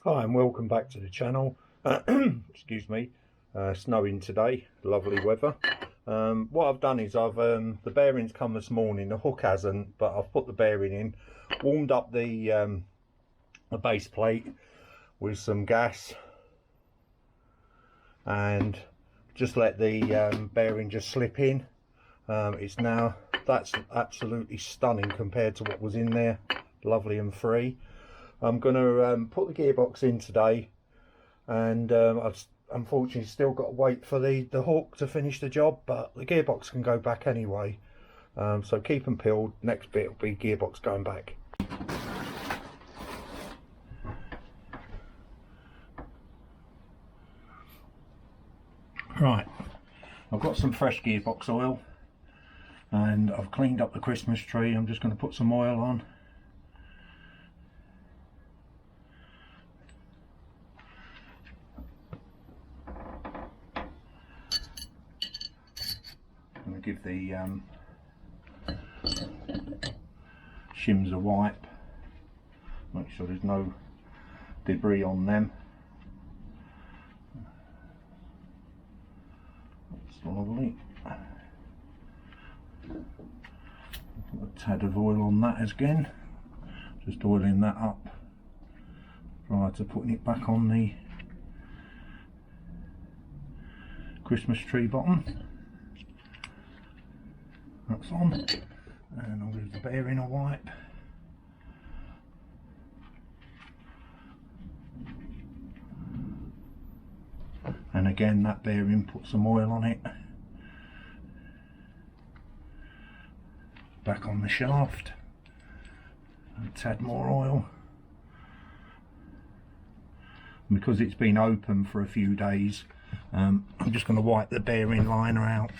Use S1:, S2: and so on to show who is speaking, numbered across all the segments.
S1: Hi and welcome back to the channel. Excuse me, snowing today, lovely weather. What I've done is the bearings come this morning, the hook hasn't, but I've put the bearing in, warmed up the base plate with some gas and just let the bearing just slip in. That's absolutely stunning compared to what was in there, lovely and free. I'm going to put the gearbox in today, and I've unfortunately still got to wait for the hook to finish the job, but the gearbox can go back anyway. So keep them peeled. Next bit will be gearbox going back. Right, I've got some fresh gearbox oil and I've cleaned up the Christmas tree. I'm just going to put some oil on. I'm going to give the shims a wipe, make sure there's no debris on them. That's lovely. Put a tad of oil on that again, just oiling that up prior to putting it back on the Christmas tree bottom. That's on, and I'll give the bearing a wipe. And again, that bearing, put some oil on it. Back on the shaft, a tad more oil. And because it's been open for a few days, I'm just going to wipe the bearing liner out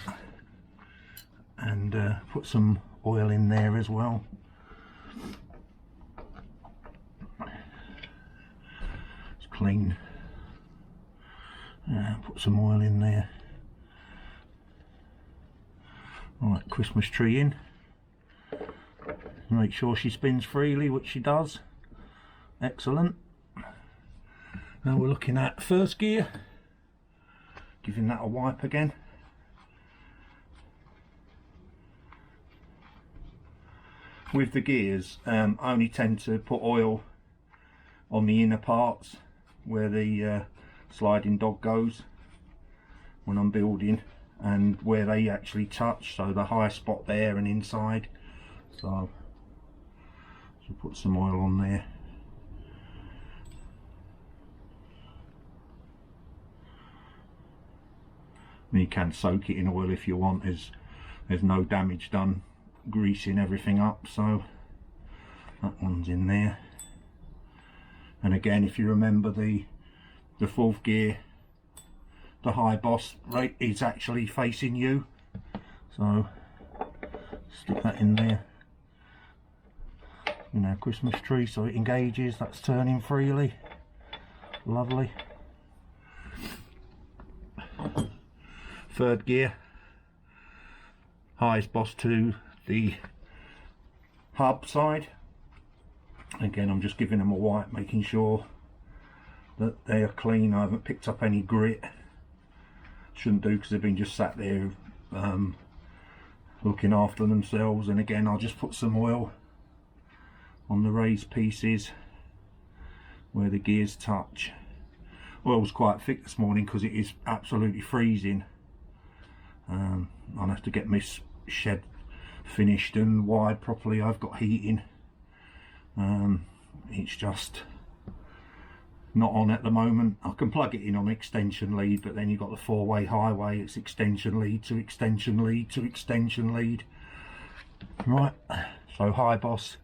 S1: and put some oil in there as well. It's clean. Put some oil in there. Right, Christmas tree in. Make sure she spins freely, which she does. Excellent. Now we're looking at first gear. Giving that a wipe again. With the gears, I only tend to put oil on the inner parts where the sliding dog goes when I'm building, and where they actually touch, so the high spot there and inside. So put some oil on there. You can soak it in oil if you want. There's no damage done greasing everything up. So that one's in there. And again, if you remember the fourth gear, the high boss rate is actually facing you, so stick that in there. You know, Christmas tree, so it engages. That's turning freely. Lovely. Third gear, highest boss to the hub side. Again, I'm just giving them a wipe, making sure that they are clean. I haven't picked up any grit. Shouldn't do, because they've been just sat there looking after themselves. And again, I'll just put some oil on the raised pieces where the gears touch. Oil was quite thick this morning because it is absolutely freezing. I'll have to get my shed finished and wired properly. I've got heating. It's just not on at the moment. I can plug it in on extension lead, but then you've got the four-way highway. It's extension lead to extension lead to extension lead. Right, so high boss.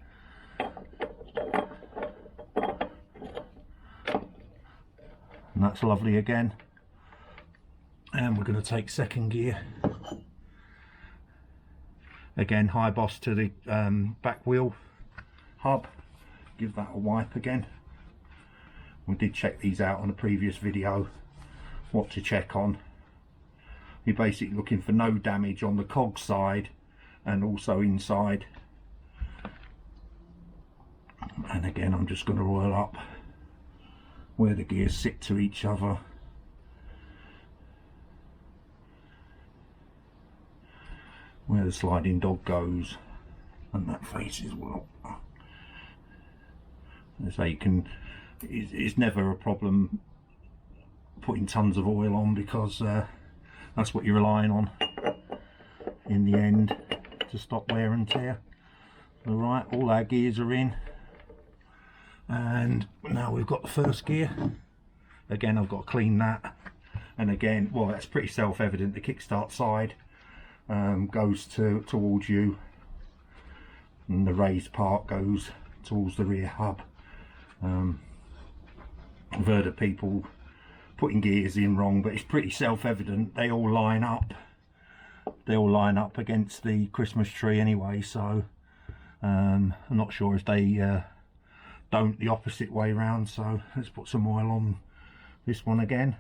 S1: And that's lovely again. And we're going to take second gear. Again, high boss to the back wheel hub. Give that a wipe again. We did check these out on a previous video, what to check on. You're basically looking for no damage on the cog side and also inside. And again, I'm just going to oil up where the gears sit to each other. Where the sliding dog goes, and that face as well. So you can, it's never a problem putting tons of oil on, because that's what you're relying on in the end to stop wear and tear. Alright, all our gears are in, and now we've got the first gear. Again, I've got to clean that, and again, well, that's pretty self-evident. The kickstart side goes towards you, and the raised part goes towards the rear hub. I've heard of people putting gears in wrong, but it's pretty self-evident. They all line up. They all line up against the Christmas tree anyway, so I'm not sure if they don't the opposite way round. So let's put some oil on this one again.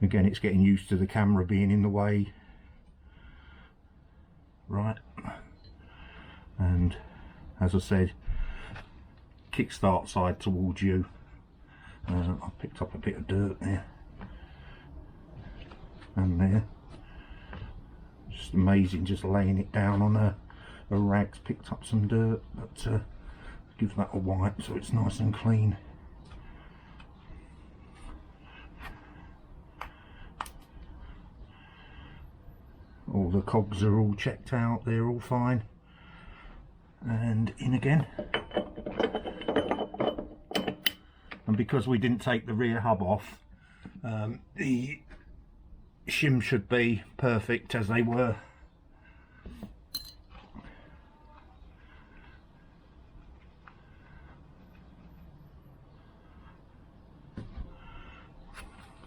S1: Again, it's getting used to the camera being in the way. Right, and as I said, kickstart side towards you. I picked up a bit of dirt there and there. Just amazing, just laying it down on a rag's picked up some dirt, but give that a wipe so it's nice and clean. All the cogs are all checked out, they're all fine. And in again. And because we didn't take the rear hub off, the shims should be perfect as they were.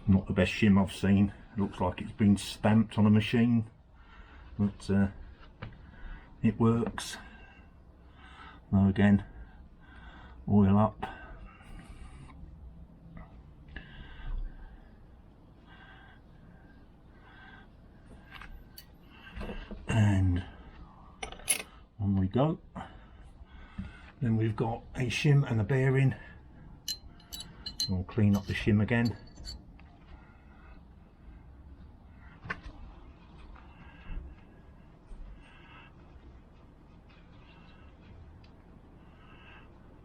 S1: Not the best shim I've seen. It looks like it's been stamped on a machine, but it works. Now again, oil up. And on we go. Then we've got a shim and a bearing. We'll clean up the shim again.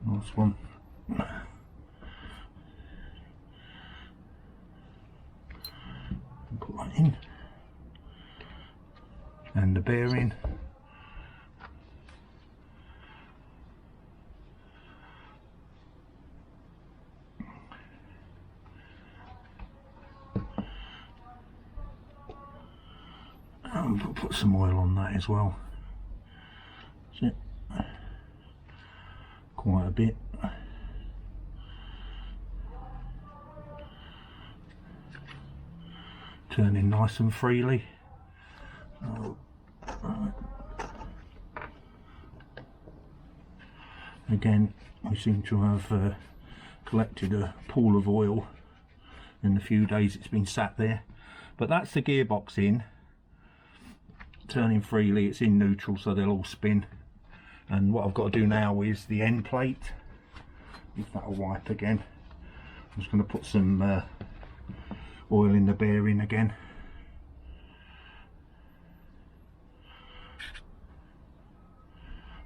S1: Nice one. Put that in. And the bearing. And we'll put some oil on that as well. That's it. Quite a bit. Turning nice and freely. Again, we seem to have collected a pool of oil in the few days it's been sat there. But that's the gearbox in, turning freely. It's in neutral, so they'll all spin. And what I've got to do now is the end plate. Give that a wipe again. I'm just going to put some oil in the bearing again.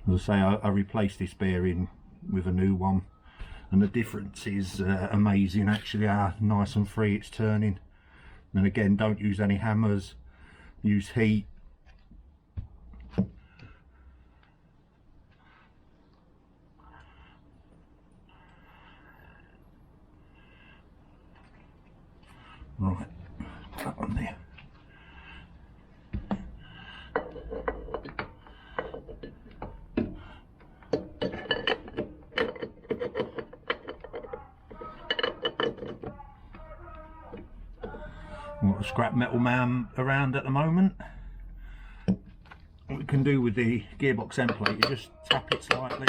S1: As I say, I replaced this bearing with a new one, and the difference is amazing actually, how nice and free it's turning. And again, don't use any hammers, use heat. Right, that one there. Got a scrap metal man around at the moment. What we can do with the gearbox end plate is just tap it slightly.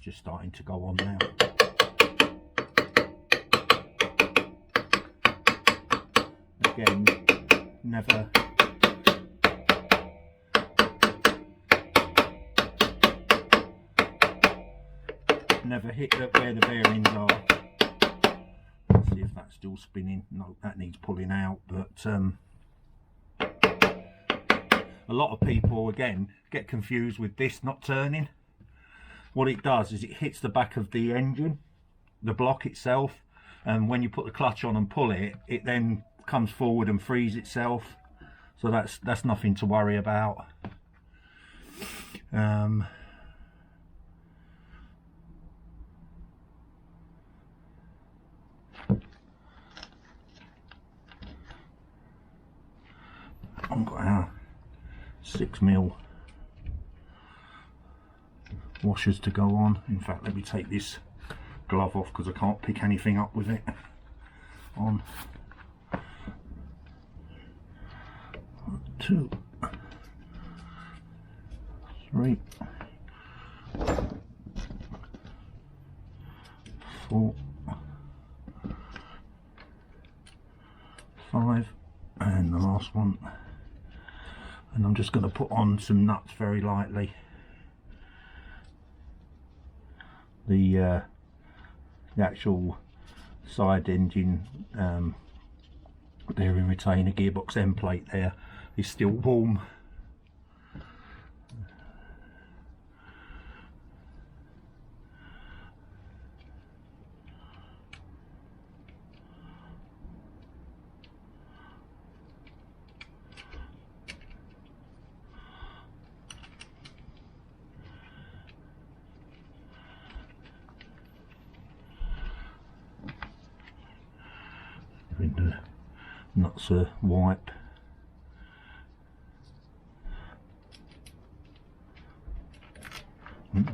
S1: Just starting to go on now. again, never hit where the bearings are. Let's see if that's still spinning. No, that needs pulling out. But a lot of people again get confused with this not turning. What it does is it hits the back of the engine, the block itself, and when you put the clutch on and pull it, it then comes forward and frees itself. So that's nothing to worry about. I've got our 6mm washers to go on. In fact, let me take this glove off because I can't pick anything up with it on. 2, 3, 4, 5, and the last one. And I'm just going to put on some nuts very lightly. The actual side engine bearing retainer gearbox end plate there is still warm. The nuts are white.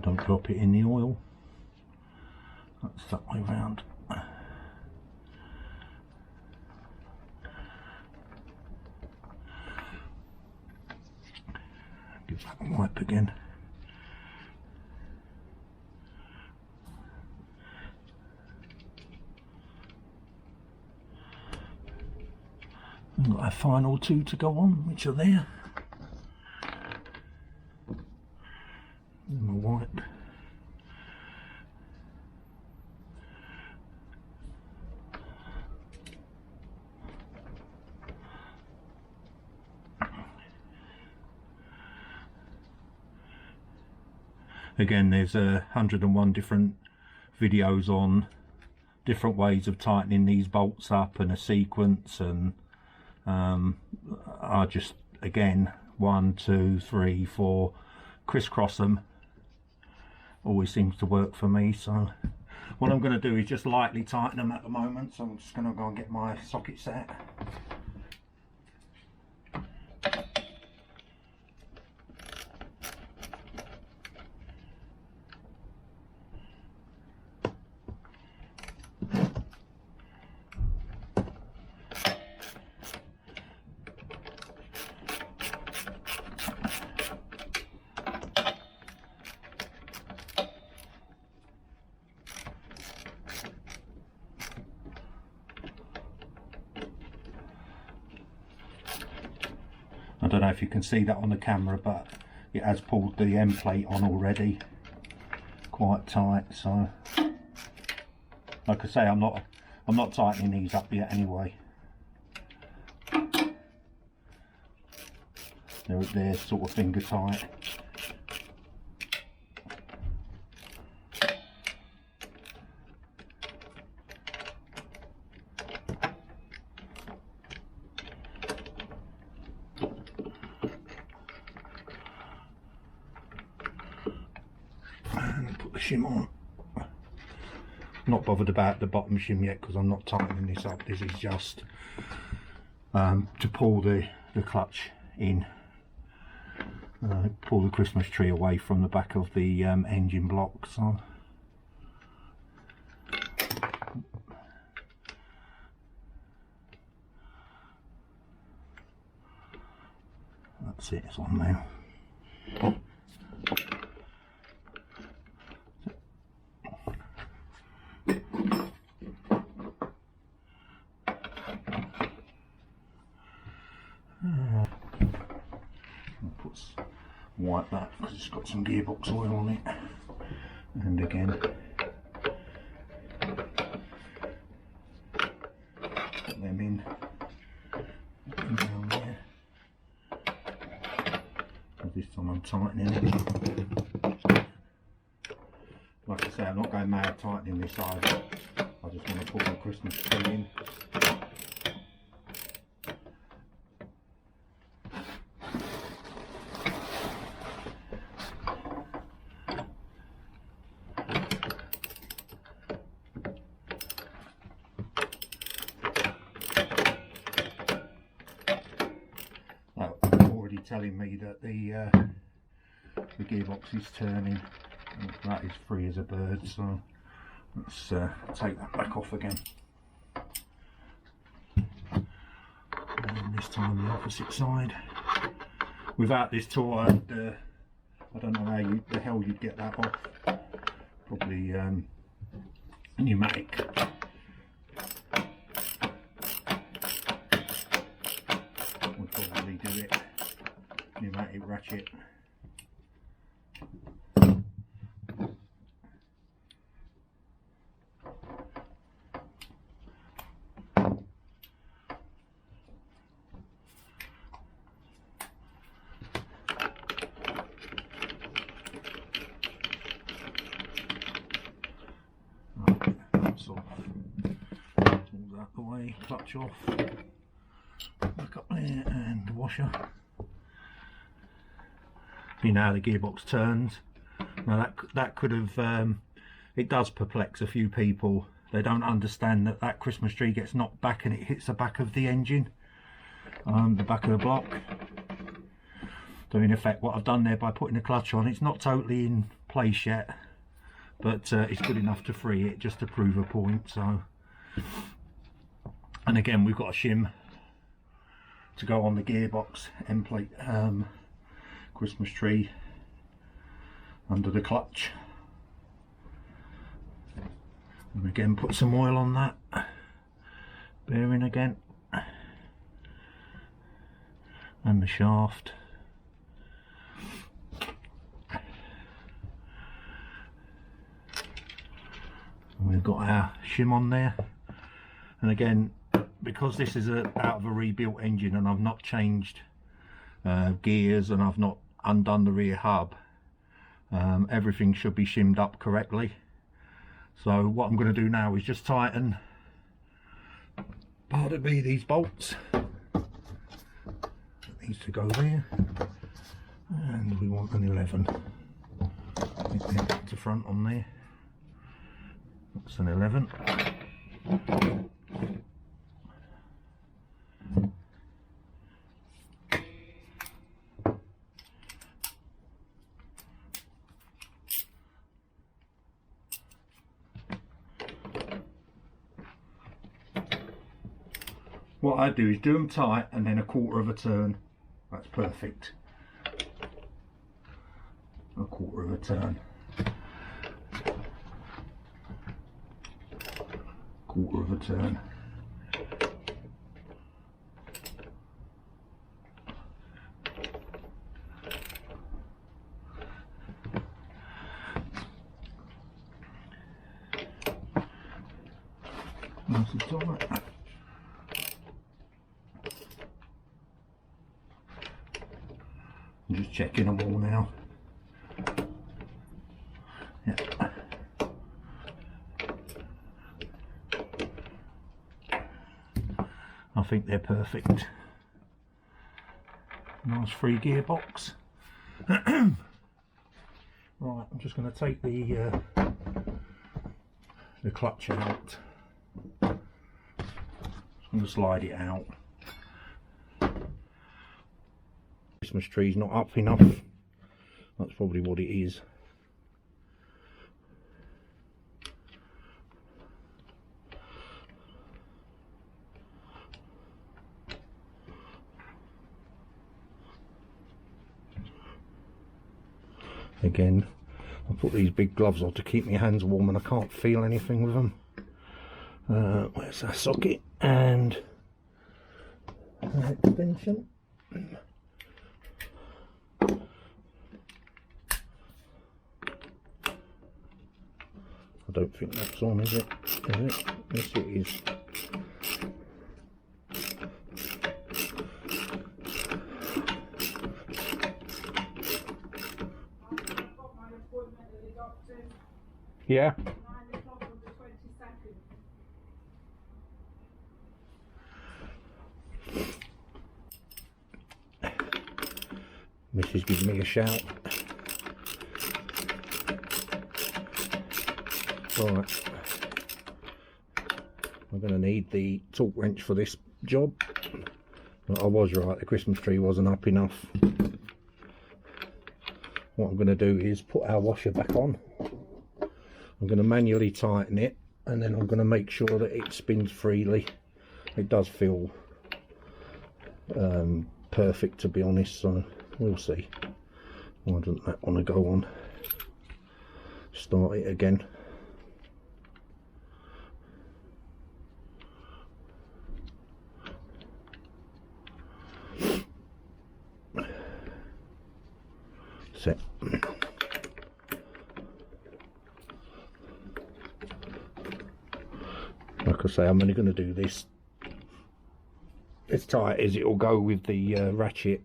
S1: Don't drop it in the oil. That's that way round. Give that a wipe again. We've got our final 2 to go on, which are there. And my wipe. Again, there's 101 different videos on different ways of tightening these bolts up and a sequence, and I just, again, 1, 2, 3, 4, crisscross them. Always seems to work for me. So what I'm going to do is just lightly tighten them at the moment. So I'm just going to go and get my socket set. I don't know if you can see that on the camera, but it has pulled the end plate on already quite tight. So like I say, I'm not tightening these up yet anyway. They're sort of finger tight. Shim on. Not bothered about the bottom shim yet because I'm not tightening this up. This is just to pull the clutch in, pull the Christmas tree away from the back of the engine block. So that's it, it's on now. wipe that because it's got some gearbox oil on it. And again, put them in and down there. And this time I'm tightening it. Like I say, I'm not going mad tightening this either. I just want to put my Christmas tree in. Telling me that the gearbox is turning. That is free as a bird, so let's take that back off again. And this time the opposite side. Without this tool, I don't know how the hell you'd get that off. Probably pneumatic. Would probably do it. Pneumatic ratchet. That's off. All that the way, clutch off. Back up there and the washer. You know how the gearbox turns. Now that could have, it does perplex a few people. They don't understand that that Christmas tree gets knocked back and it hits the back of the engine, the back of the block. So in effect what I've done there by putting the clutch on, it's not totally in place yet, but it's good enough to free it just to prove a point. So, and again we've got a shim to go on the gearbox end plate. Christmas tree under the clutch, and again put some oil on that bearing again and the shaft. And we've got our shim on there, and again because this is out of a rebuilt engine and I've not changed gears and I've not undone the rear hub, everything should be shimmed up correctly. So what I'm going to do now is just tighten, pardon me, these bolts. It needs to go there, and we want an 11 to front on there. That's an 11. What I do is do them tight and then a quarter of a turn. That's perfect. A quarter of a turn. Quarter of a turn. Nice and tight. I'm just checking them all now. Yeah. I think they're perfect. Nice free gearbox. Right, I'm just going to take the clutch out. I'm going to slide it out. Christmas tree's not up enough. That's probably what it is. Again, I put these big gloves on to keep my hands warm and I can't feel anything with them. Where's that socket and extension? I don't think that's on, is it? Is it? Yes, it is. Yeah. Mrs. gives me a shout. Right. I'm going to need the torque wrench for this job. But I was right, the Christmas tree wasn't up enough. What I'm going to do is put our washer back on. I'm going to manually tighten it, and then I'm going to make sure that it spins freely. It does feel perfect, to be honest, so we'll see. Why doesn't that want to go on? Start it again. Set. Like I say, I'm only going to do this as tight as it will go with the ratchet,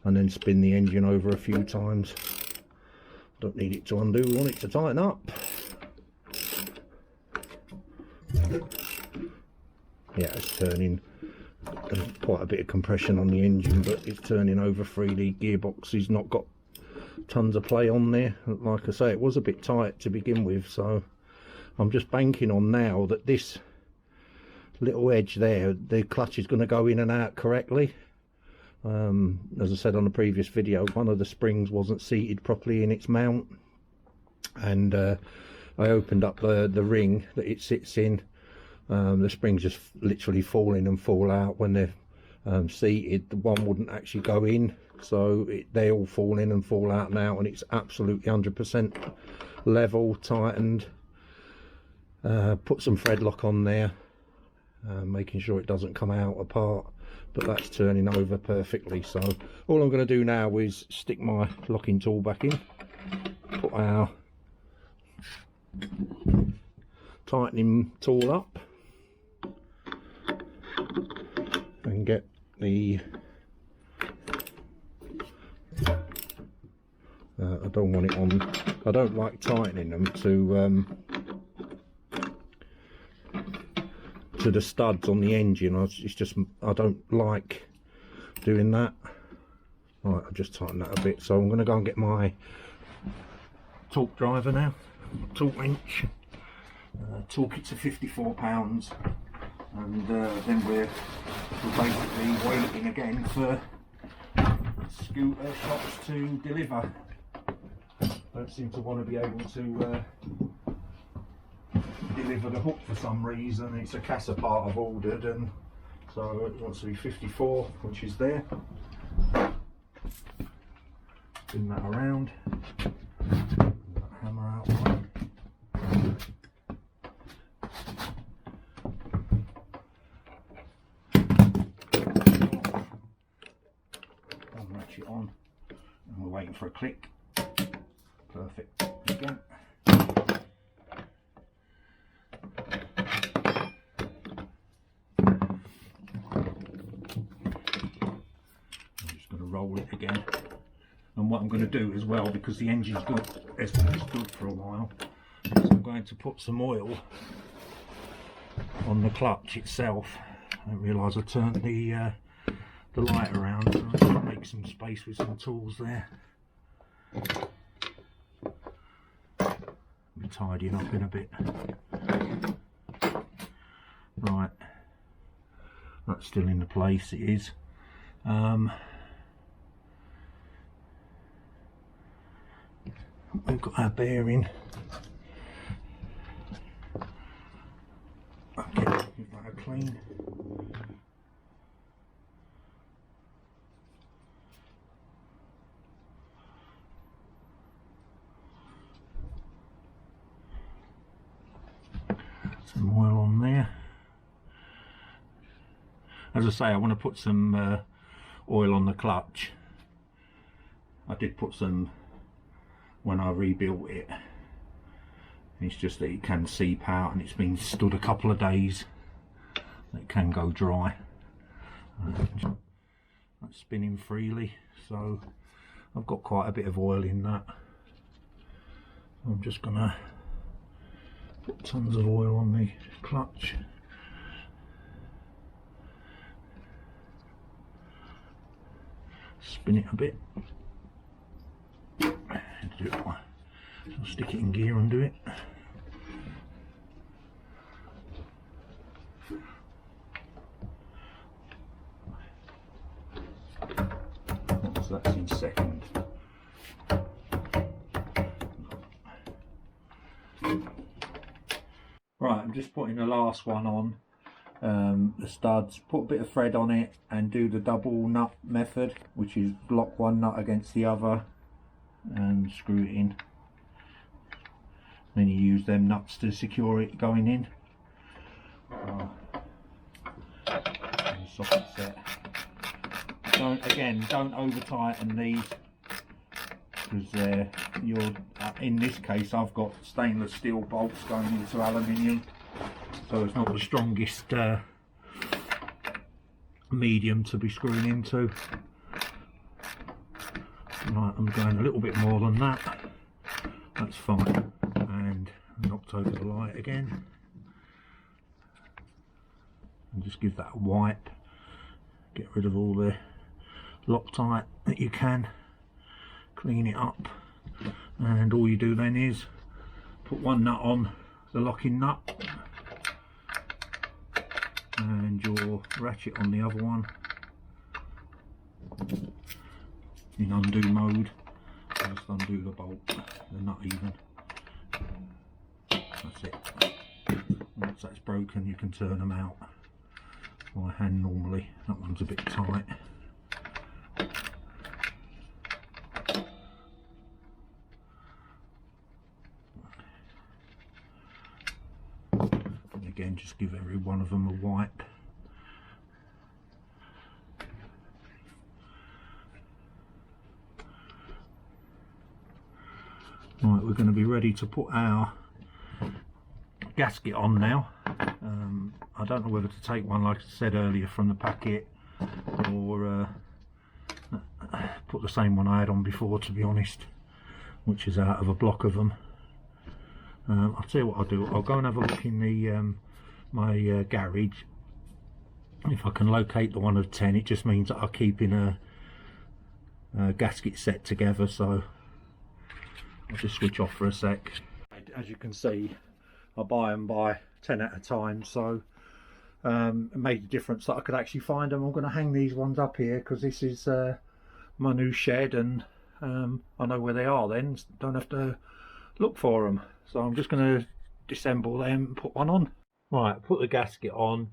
S1: and then spin the engine over a few times. Don't need it to undo, we want it to tighten up. Yeah, it's turning. There's quite a bit of compression on the engine, but it's turning over freely. Gearbox has not got tons of play on there. Like I say, it was a bit tight to begin with, so I'm just banking on now that this little edge there, the clutch is going to go in and out correctly. As I said on the previous video, one of the springs wasn't seated properly in its mount, and I opened up the ring that it sits in. The springs just literally fall in and fall out when they're seated. The one wouldn't actually go in, so they all fall in and fall out now, and it's absolutely 100% level, tightened. Put some thread lock on there, making sure it doesn't come out apart, but that's turning over perfectly. So all I'm going to do now is stick my locking tool back in, put our tightening tool up, and get the I don't want it on. I don't like tightening them to the studs on the engine. It's just, I don't like doing that. Right, I'll just tighten that a bit. So I'm going to go and get my torque driver now, torque wrench, torque it to 54 pounds, and then we're basically waiting again for scooter shops to deliver. Don't seem to want to be able to deliver the hook for some reason. It's a Casa part I've ordered, and so it wants to be 54, which is there. Spin that around, that hammer out of the way. Unlatch it on, and we're waiting for a click. Perfect. Again. Roll it again, and what I'm going to do as well, because the engine's good, it's good for a while, is I'm going to put some oil on the clutch itself. I didn't realise I turned the light around, so I'm going to make some space with some tools there. I'll be tidying up in a bit. Right, that's still in the place it is. We've got our bearing. Okay, give that a clean. Some oil on there. As I say, I want to put some oil on the clutch. I did put some when I rebuilt it, It's just that it can seep out, and it's been stood a couple of days. It can go dry. That's spinning freely, so I've got quite a bit of oil in that. I'm just gonna put tons of oil on the clutch. Spin it a bit. I'll stick it in gear and do it. So that's in second. Right, I'm just putting the last one on. The studs, put a bit of thread on it and do the double nut method, which is lock one nut against the other and screw it in. Then you use them nuts to secure it going in. Socket set. Don't over tighten these, because you're in this case I've got stainless steel bolts going into aluminium, so it's not the strongest medium to be screwing into. Right, I'm going a little bit more than that. That's fine. And knocked over the light again. And just give that a wipe. Get rid of all the Loctite that you can. Clean it up. And all you do then is put one nut on the locking nut. And your ratchet on the other one. In undo mode, just undo the bolt, the nut even. That's it. Once that's broken, you can turn them out by hand normally. That one's a bit tight. And again, just give every one of them a wipe. Right, we're going to be ready to put our gasket on now. I don't know whether to take one, like I said earlier, from the packet, or put the same one I had on before, to be honest, which is out of a block of them. I'll tell you what I'll do. I'll go and have a look in the my garage. If I can locate the one of 10, it just means that I'll keep in a gasket set together, so I'll just switch off for a sec. As you can see, I buy them by 10 at a time, so it made a difference that I could actually find them. I'm going to hang these ones up here because this is my new shed, and I know where they are then, don't have to look for them. So I'm just going to disassemble them and put one on. Right, put the gasket on.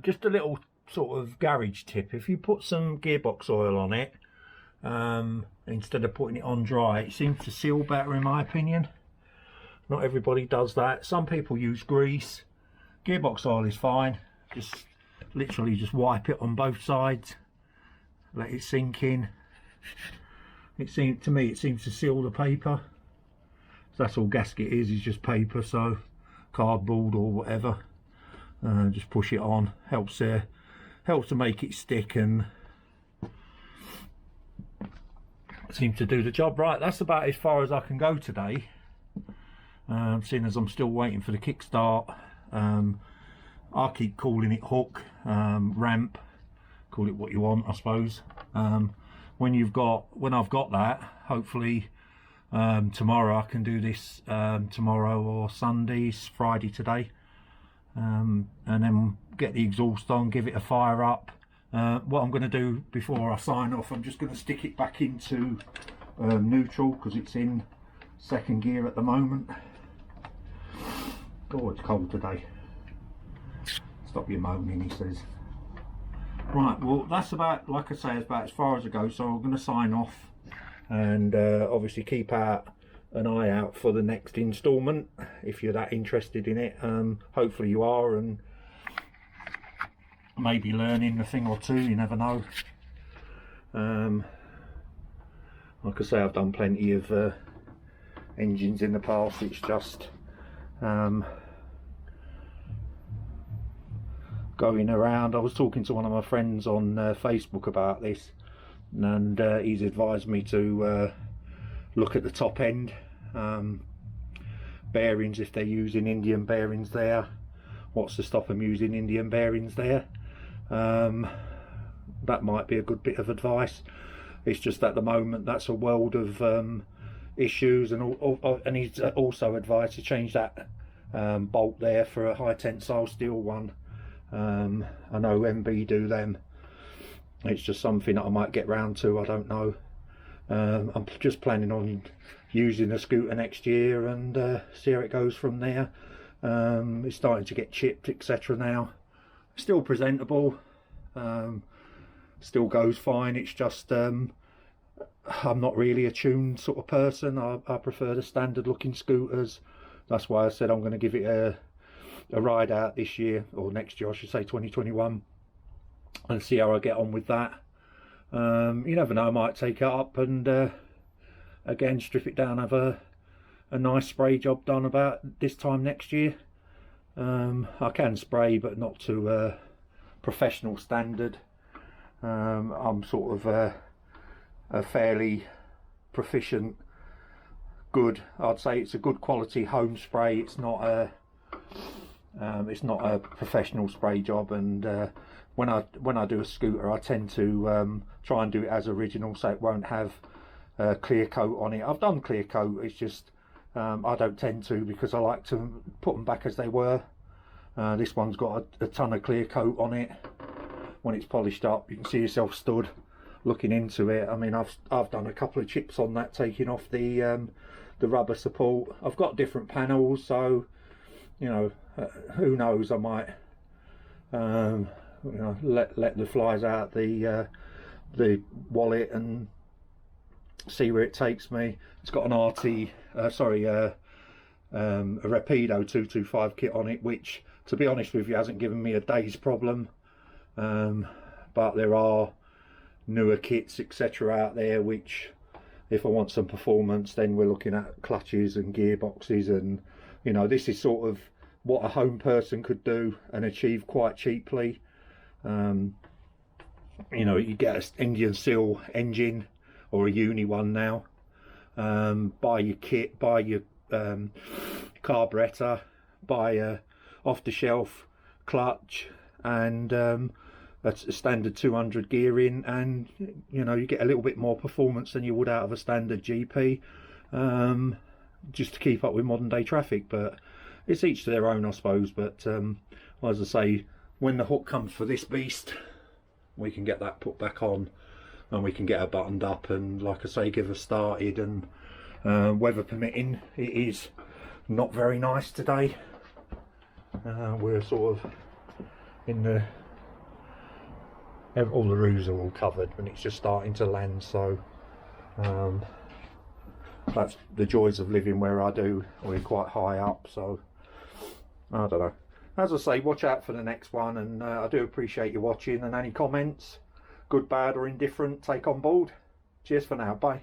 S1: Just a little sort of garage tip: if you put some gearbox oil on it, instead of putting it on dry, it seems to seal better, in my opinion. Not everybody does that. Some people use grease. Gearbox oil is fine. Just literally just wipe it on both sides, let it sink in. To me it seems to seal the paper. So that's all gasket is just paper, so cardboard or whatever. Just push it on. Helps to make it stick and seems to do the job. Right, that's about as far as I can go today, seeing as I'm still waiting for the kickstart. I keep calling it hook, ramp, call it what you want, I suppose. When I've got that, hopefully tomorrow I can do this, tomorrow or Sunday, Friday today, and then get the exhaust on, give it a fire up. What I'm going to do before I sign off, I'm just going to stick it back into neutral because it's in second gear at the moment. Oh, it's cold today. Stop your moaning, he says. Right, well that's about, like I say, it's about as far as I go, so I'm going to sign off and obviously keep an eye out for the next instalment if you're that interested in it. Hopefully you are, and maybe learning a thing or two, you never know. Like I say, I've done plenty of engines in the past. It's just Going around, I was talking to one of my friends on Facebook about this, and he's advised me to look at the top end bearings, if they're using Indian bearings there. What's to stop them using Indian bearings there? That might be a good bit of advice. It's just at the moment that's a world of issues, and he's also advised to change that bolt there for a high tensile steel one. I know MB do them. It's just something that I might get round to, I don't know. I'm just planning on using the scooter next year and see how it goes from there. It's starting to get chipped, etc. now. Still presentable, still goes fine. It's just I'm not really a tuned sort of person. I prefer the standard looking scooters. That's why I said I'm going to give it a ride out this year, or next year I should say, 2021, and see how I get on with that. You never know, I might take it up and again strip it down, have a nice spray job done about this time next year. I can spray, but not to professional standard. I'm sort of a fairly proficient, good, I'd say it's a good quality home spray. It's not a professional spray job, and when I do a scooter, I tend to try and do it as original, so it won't have clear coat on it. I've done clear coat, it's just I don't tend to, because I like to put them back as they were. This one's got a ton of clear coat on it. When it's polished up, you can see yourself stood looking into it. I mean, I've done a couple of chips on that, taking off the rubber support. I've got different panels, so you know, who knows, I might you know, let the flies out the wallet and see where it takes me. It's got an RT a Rapido 225 kit on it, which, to be honest with you, hasn't given me a day's problem. But there are newer kits, etc. out there, which, if I want some performance, then we're looking at clutches and gearboxes, and you know, this is sort of what a home person could do and achieve quite cheaply. You know, you get an Indian Seal engine or a Uni one now, buy your kit, buy your carburetor, buy a off-the-shelf clutch, and that's a standard 200 gearing, and you know, you get a little bit more performance than you would out of a standard GP, just to keep up with modern day traffic. But it's each to their own, I suppose. But as I say, when the hook comes for this beast, we can get that put back on, and we can get her buttoned up, and like I say, give her started. And weather permitting, it is not very nice today. We're sort of in the, all the roofs are all covered, and it's just starting to land. So that's the joys of living where I do. We're quite high up, so I don't know. As I say, watch out for the next one, and I do appreciate you watching, and any comments, good, bad or indifferent, take on board. Cheers for now, bye.